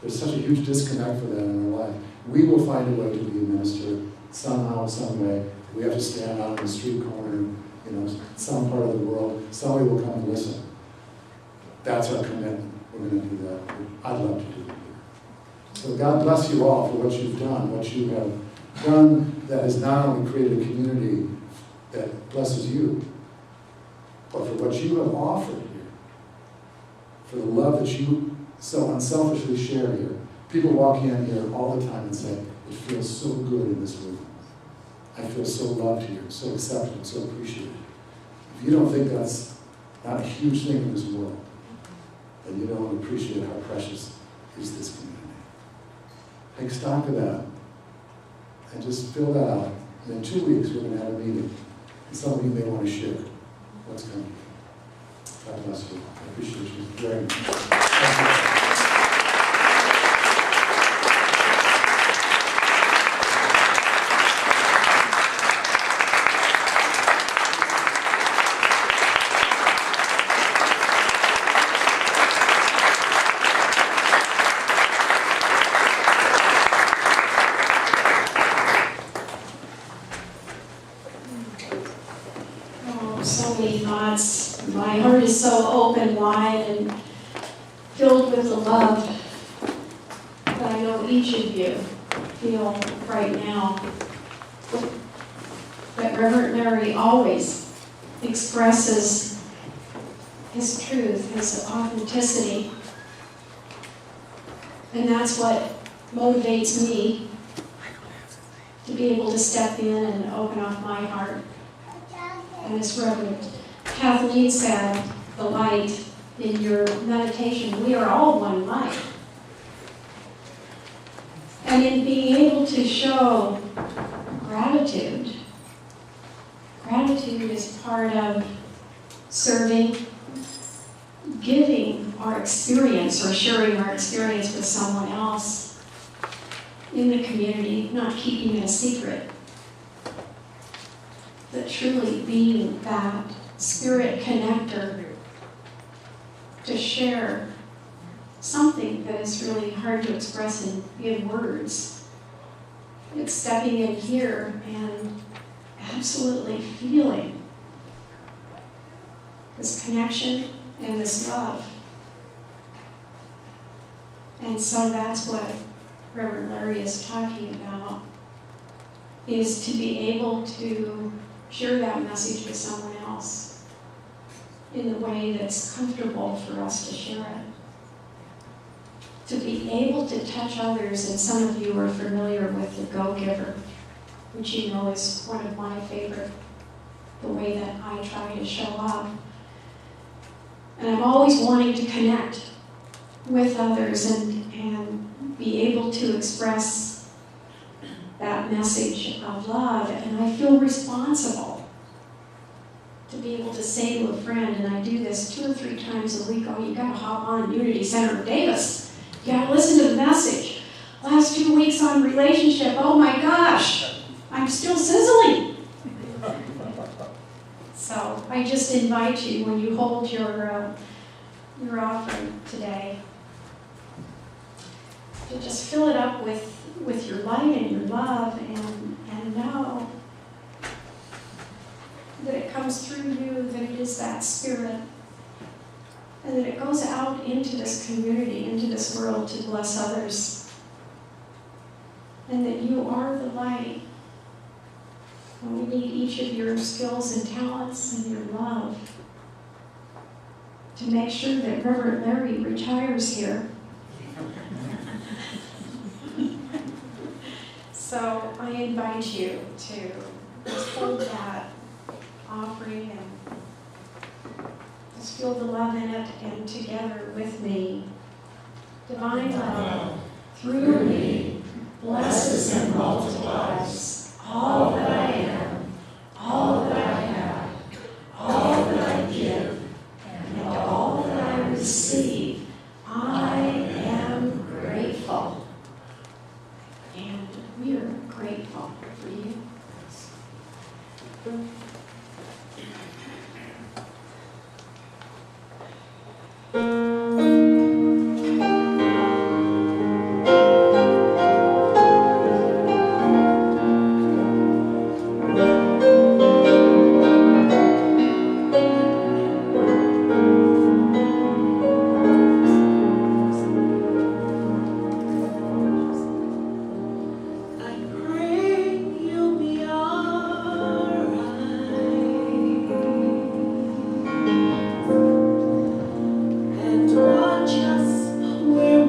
There's such a huge disconnect for that in our life. We will find a way to be a minister somehow, some way. We have to stand out on the street corner, some part of the world. Somebody will come and listen. That's our commitment. We're going to do that. I'd love to do it here. So God bless you all for what you've done, what you have done that has not only created a community that blesses you, but for what you have offered here, for the love that you so unselfishly share here. People walk in here all the time and say, it feels so good in this room. I feel so loved here, so accepted, so appreciated. If you don't think that's not a huge thing in this world, then you don't appreciate how precious is this community. Take stock of that and just fill that out. And in 2 weeks, we're going to have a meeting. And some of you may want to share what's coming. God bless you. I appreciate you very much. Thank you. So many thoughts. My heart is so open wide and filled with the love that I know each of you feel right now. But Reverend Mary always expresses his truth, his authenticity. And that's what motivates me to be able to step in and open up my heart. And as Reverend Kathleen said, the light in your meditation, we are all one light. And in being able to show gratitude is part of serving, giving our experience or sharing our experience with someone else in the community, not keeping it a secret, but truly being that spirit connector to share something that is really hard to express in words. It's stepping in here and absolutely feeling this connection and this love. And so that's what Reverend Larry is talking about, is to be able to share that message with someone else in the way that's comfortable for us to share it. To be able to touch others, and some of you are familiar with the Go-Giver, which you know is one of my favorite, the way that I try to show up. And I'm always wanting to connect with others and be able to express that message of love. And I feel responsible to be able to say to a friend, and I do this 2 or 3 times a week, oh, you gotta hop on Unity Center of Davis. You gotta listen to the message. Last 2 weeks on relationship, oh my gosh, I'm still sizzling. So I just invite you, when you hold your offering today, to just fill it up with your light and your love, and know that it comes through you, that it is that spirit, and that it goes out into this community, into this world to bless others, and that you are the light. And we need each of your skills and talents and your love to make sure that Reverend Larry retires here. So I invite you to just hold that offering and just feel the love in it, and together with me, divine love through me blesses and multiplies all that I am, all that I have, all that I give, and all that I receive. I am grateful. And we are grateful for you. Remind us where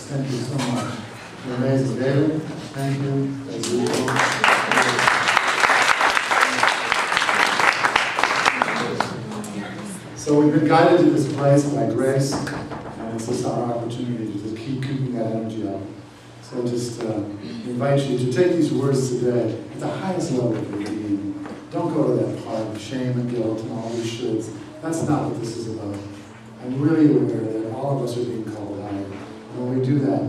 Thank you so much. You're amazing. David, thank you. As usual. So we've been guided to this place by grace, and it's just our opportunity to just keep keeping that energy up. So just invite you to take these words today at the highest level of your being. Don't go to that part of shame and guilt and all these shoulds. That's not what this is about. I'm really aware that all of us are being called higher. And when we do that,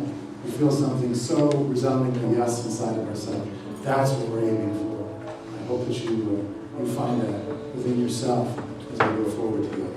we feel something so resoundingly yes inside of ourselves. That's what we're aiming for. I hope that you find that within yourself as we go forward together.